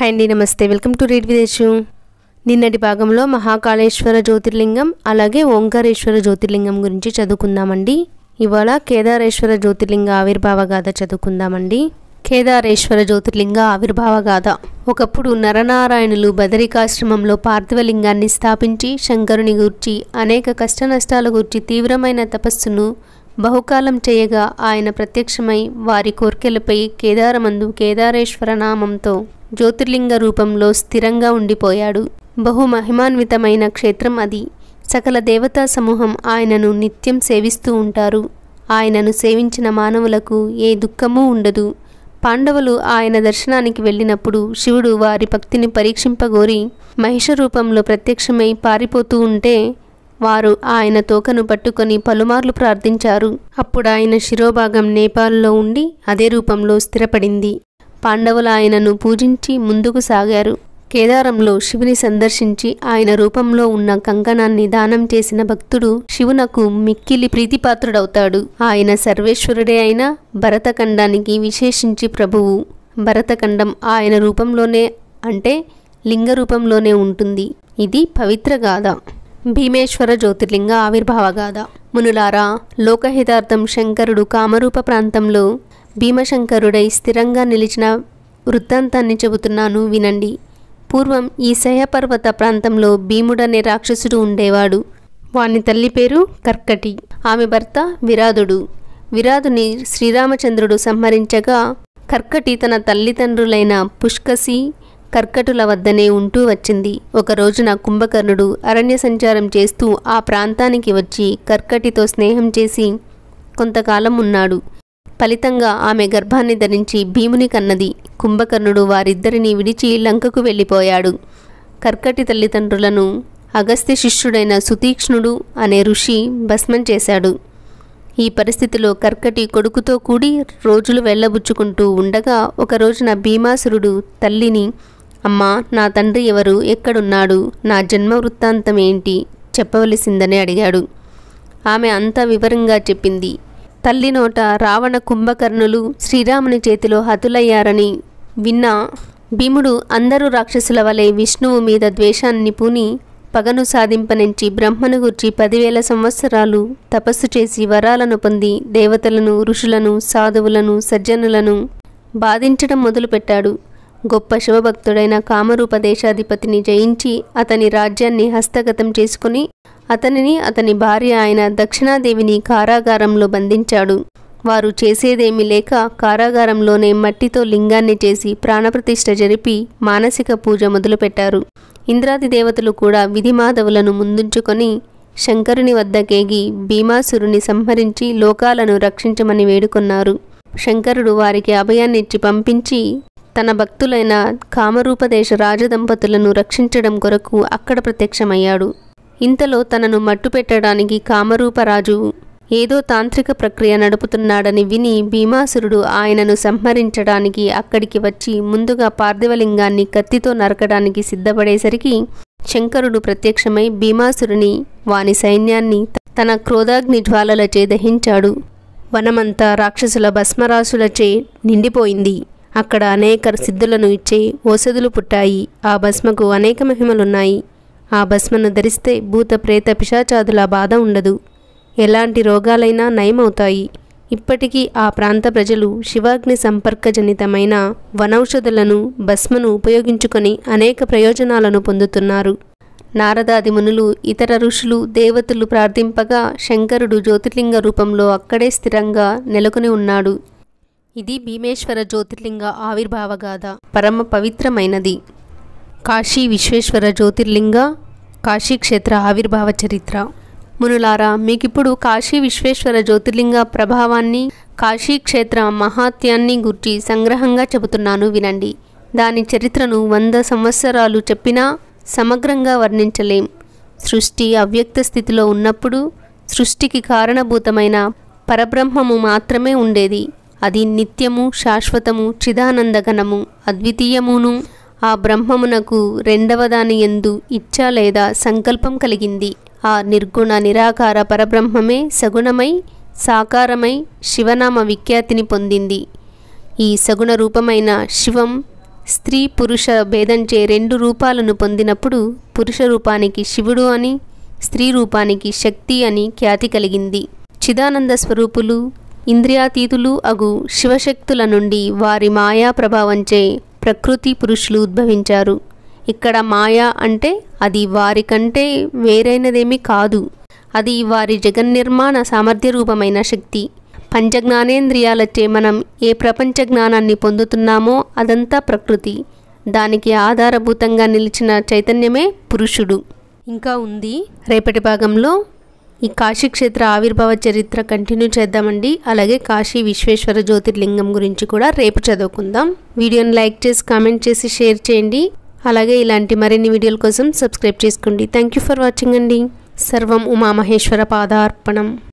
Hi అండి, నమస్తే. Welcome to రీడ్ విదేశు. నిన్నటి భాగంలో మహాకాళేశ్వర జ్యోతిర్లింగం అలాగే ఓంకారేశ్వర జ్యోతిర్లింగం గురించి చదువుకుందామండి. ఇవాళ కేదారేశ్వర జ్యోతిర్లింగ ఆవిర్భావ గాథ చదువుకుందామండి. కేదారేశ్వర జ్యోతిర్లింగ ఆవిర్భావ గాథ. ఒకప్పుడు నరనారాయణులు బదరికాశ్రమంలో పార్థివలింగాన్ని స్థాపించి శంకరుని గూర్చి అనేక కష్టనష్టాల గూర్చి తీవ్రమైన తపస్సును బహుకాలం చేయగా ఆయన ప్రత్యక్షమై వారి కోర్కెలపై కేదారమందు కేదారేశ్వర నామంతో జ్యోతిర్లింగ రూపంలో స్థిరంగా ఉండిపోయాడు. బహు మహిమాన్వితమైన క్షేత్రం అది. సకల దేవతా సమూహం ఆయనను నిత్యం సేవిస్తూ ఉంటారు. ఆయనను సేవించిన మానవులకు ఏ దుఃఖమూ ఉండదు. పాండవులు ఆయన దర్శనానికి వెళ్ళినప్పుడు శివుడు వారి భక్తిని పరీక్షింపగోరి మహిష రూపంలో ప్రత్యక్షమై పారిపోతూ ఉంటే వారు ఆయన తోకను పట్టుకొని పలుమార్లు ప్రార్థించారు. అప్పుడు ఆయన శిరోభాగం నేపాల్లో ఉండి అదే రూపంలో స్థిరపడింది. పాండవులు ఆయనను పూజించి ముందుకు సాగారు. కేదారంలో శివుని సందర్శించి ఆయన రూపంలో ఉన్న కంకణాన్ని దానం చేసిన భక్తుడు శివునకు మిక్కిలి ప్రీతిపాత్రుడవుతాడు. ఆయన సర్వేశ్వరుడే అయిన భరతఖండానికి విశేషించి ప్రభువు. భరతఖండం ఆయన రూపంలోనే అంటే లింగ రూపంలోనే ఉంటుంది. ఇది పవిత్ర గాథ. భీమేశ్వర జ్యోతిర్లింగ ఆవిర్భావ గాథ. మునులారా, లోకహితార్థం శంకరుడు కామరూప ప్రాంతంలో భీమశంకరుడై స్థిరంగా నిలిచిన వృత్తాంతాన్ని చెబుతున్నాను, వినండి. పూర్వం ఈ సహ్యపర్వత ప్రాంతంలో భీముడనే రాక్షసుడు ఉండేవాడు. వాని తల్లి పేరు కర్కటి, ఆమె భర్త విరాధుడు. విరాధుని శ్రీరామచంద్రుడు సంహరించగా కర్కటి తన తల్లిదండ్రులైన పుష్కసి కర్కటుల వద్దనే ఉంటూ వచ్చింది. ఒక రోజున కుంభకర్ణుడు అరణ్య సంచారం చేస్తూ ఆ ప్రాంతానికి వచ్చి కర్కటితో స్నేహం చేసి కొంతకాలం ఉన్నాడు. ఫలితంగా ఆమె గర్భాన్ని ధరించి భీముని కన్నది. కుంభకర్ణుడు వారిద్దరిని విడిచి లంకకు వెళ్ళిపోయాడు. కర్కటి తల్లిదండ్రులను అగస్త్య శిష్యుడైన సుతీక్ష్ణుడు అనే ఋషి భస్మం చేశాడు. ఈ పరిస్థితిలో కర్కటి కొడుకుతో కూడి రోజులు వెళ్ళబుచ్చుకుంటూ ఉండగా ఒక రోజున భీమాసురుడు తల్లిని, అమ్మా, నా తండ్రి ఎవరు, ఎక్కడున్నాడు, నా జన్మ వృత్తాంతం ఏంటి చెప్పవలసిందని అడిగాడు. ఆమె అంతా వివరంగా చెప్పింది. తల్లి నోట రావణ కుంభకర్ణులు శ్రీరాముని చేతిలో హతులయ్యారని విన్న భీముడు అందరూ రాక్షసుల వలె విష్ణువు మీద ద్వేషాన్ని పూని పగను సాధింపనించి బ్రహ్మను గూర్చి 10,000 సంవత్సరాలు తపస్సు చేసి వరాలను పొంది దేవతలను, ఋషులను, సాధువులను, సజ్జనులను బాధించడం మొదలుపెట్టాడు. గొప్ప శివభక్తుడైన కామరూప దేశాధిపతిని జయించి అతని రాజ్యాన్ని హస్తగతం చేసుకుని అతనిని అతని భార్య అయిన దక్షిణాదేవిని కారాగారంలో బంధించాడు. వారు చేసేదేమీ లేక కారాగారంలోనే మట్టితో లింగాన్ని చేసి ప్రాణప్రతిష్ఠ జరిపి మానసిక పూజ మొదలుపెట్టారు. ఇంద్రాది దేవతలు కూడా విధిమాధవులను ముందుంచుకొని శంకరుని వద్దకేగి భీమాసురుని సంహరించి లోకాలను రక్షించమని వేడుకొన్నారు. శంకరుడు వారికి అభయాన్నిచ్చి పంపించి తన భక్తులైన కామరూపదేశ రాజదంపతులను రక్షించడం కొరకు అక్కడ ప్రత్యక్షమయ్యాడు. ఇంతలో తనను మట్టుపెట్టడానికి కామరూపరాజు ఏదో తాంత్రిక ప్రక్రియ నడుపుతున్నాడని విని భీమాసురుడు ఆయనను సంహరించడానికి అక్కడికి వచ్చి ముందుగా పార్థివలింగాన్ని కత్తితో నరకడానికి సిద్ధపడేసరికి శంకరుడు ప్రత్యక్షమై భీమాసురుని, వాని సైన్యాన్ని తన క్రోధాగ్ని జ్వాలలచే దహించాడు. వనమంతా రాక్షసుల భస్మరాశులచే నిండిపోయింది. అక్కడ అనేక సిద్ధులను ఇచ్చే ఓషధులు పుట్టాయి. ఆ భస్మకు అనేక మహిమలున్నాయి. ఆ భస్మను ధరిస్తే భూత ప్రేత పిశాచాదుల బాధ ఉండదు. ఎలాంటి రోగాలైనా నయమవుతాయి. ఇప్పటికీ ఆ ప్రాంత ప్రజలు శివాగ్ని సంపర్కజనితమైన వనౌషధులను, భస్మను ఉపయోగించుకొని అనేక ప్రయోజనాలను పొందుతున్నారు. నారదాది మునులు, ఇతర ఋషులు, దేవతలు ప్రార్థింపగా శంకరుడు జ్యోతిర్లింగ రూపంలో అక్కడే స్థిరంగా నెలకొని ఉన్నాడు. ఇది భీమేశ్వర జ్యోతిర్లింగ ఆవిర్భావ గాథ. పరమ పవిత్రమైనది. కాశీ విశ్వేశ్వర జ్యోతిర్లింగ కాశీక్షేత్ర ఆవిర్భావ చరిత్ర. మునులారా, మీకిప్పుడు కాశీ విశ్వేశ్వర జ్యోతిర్లింగ ప్రభావాన్ని, కాశీక్షేత్ర మహాత్యాన్ని గుర్చి సంగ్రహంగా చెబుతున్నాను, వినండి. దాని చరిత్రను 100 సంవత్సరాలు చెప్పినా సమగ్రంగా వర్ణించలేం. సృష్టి అవ్యక్త స్థితిలో ఉన్నప్పుడు సృష్టికి కారణభూతమైన పరబ్రహ్మము మాత్రమే ఉండేది. అది నిత్యము, శాశ్వతము, చిదానందఘనము, అద్వితీయమును. ఆ బ్రహ్మమునకు రెండవదాని యందు ఇచ్ఛ లేదా సంకల్పం కలిగింది. ఆ నిర్గుణ నిరాకార పరబ్రహ్మమే సగుణమై సాకారమై శివనామ విఖ్యాతిని పొందింది. ఈ సగుణ రూపమైన శివం స్త్రీ పురుష భేదంచే రెండు రూపాలను పొందినప్పుడు పురుష రూపానికి శివుడు అని, స్త్రీ రూపానికి శక్తి అని ఖ్యాతి కలిగింది. చిదానంద స్వరూపులు, ఇంద్రియాతీతులు అగు శివశక్తుల నుండి వారి మాయా ప్రభావంచే ప్రకృతి పురుషులు ఉద్భవించారు. ఇక్కడ మాయా అంటే అది వారికంటే వేరైనదేమీ కాదు. అది వారి జగన్నిర్మాణ సామర్థ్య రూపమైన శక్తి. పంచజ్ఞానేంద్రియాలచే మనం ఏ ప్రపంచ జ్ఞానాన్ని పొందుతున్నామో అదంతా ప్రకృతి. దానికి ఆధారభూతంగా నిలిచిన చైతన్యమే పురుషుడు. ఇంకా ఉంది. రేపటి భాగంలో ఈ కాశీక్షేత్ర ఆవిర్భావ చరిత్ర కంటిన్యూ చేద్దామండి. అలాగే కాశీ విశ్వేశ్వర జ్యోతిర్లింగం గురించి కూడా రేపు చదువుకుందాం. వీడియోని లైక్ చేసి కామెంట్ చేసి షేర్ చేయండి. అలాగే ఇలాంటి మరిన్ని వీడియోల కోసం సబ్స్క్రైబ్ చేసుకోండి. థ్యాంక్ యూ ఫర్ వాచింగ్ అండి. సర్వం ఉమామహేశ్వర పాదార్పణం.